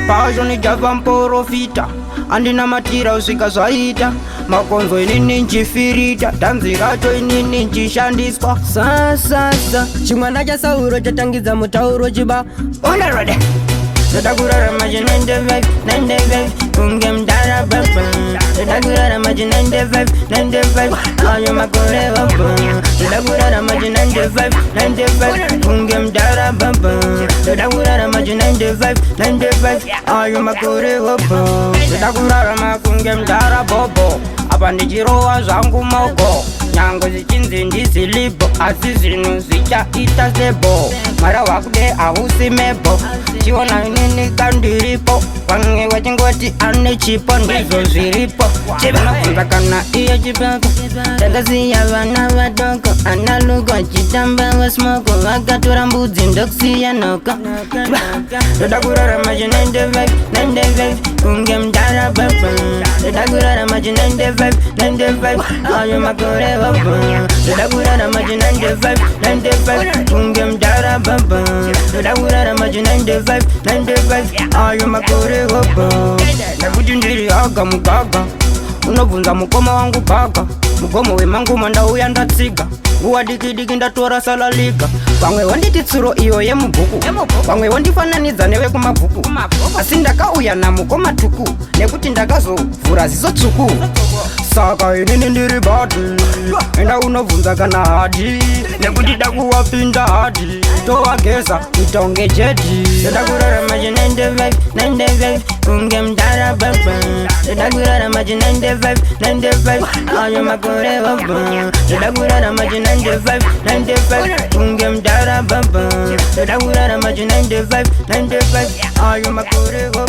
Passion java mporofita andina matira usika zvaita makonzo inini nchifirita tanzi racho inini nchishandiswa Sasa Chimwana cha Sauro chatangidza mutauro chiba Onarode Tadagurara maji 95 kunge mdara baba Tadagurara maji 95 ayo makore baba Tadagurara maji 95 kunge mdara baba Tadagurara maji 95 ayo makore baba Tadagurara makunge mdara bobo apa ndichirowa zvangu moko nyango zichinzi ndizilipo asi zvinhu zvichaita sebo mara wakude hausi mebo chiona inini kandiripo vamwe vachingoti ane chipo ndizvo zviripo chivanobvunza kana iye chipako takasiya vana vadoko ana Lukko achitamba vasmoko vakatora mbudzi ndokusiya nhoko ndoda kurara machi 95 kunge mdara baba ndoda kurara machi 95 ayo makore baba ndoda kurara machi 95 kunge mdara baba ndoda kurara machi 95 ayo makore baba nekuti ndiri aga mugaga unobvunza mukoma wangu bhaga mugomo wemanguma ndauya ndatsiga nguva diki ndatora salalika vamwe wanditi tsuro iyo yemubhuku vamwe wandifananidza nevekumabhuku asi ndakauya namukoma tuku nekuti ndakazovhura ziso tsvuku saka inini ndiri bati enda unobvunza kana hadi nekuti dakuwapinda hadi tovageza itaunge jeti ndodakurara machi 95 kunge mdara baba ndodakurara machi 95 ayo makore baba ndodakurara machi 95 kunge mdara baba ndodakurara machi 95 ayo makore baba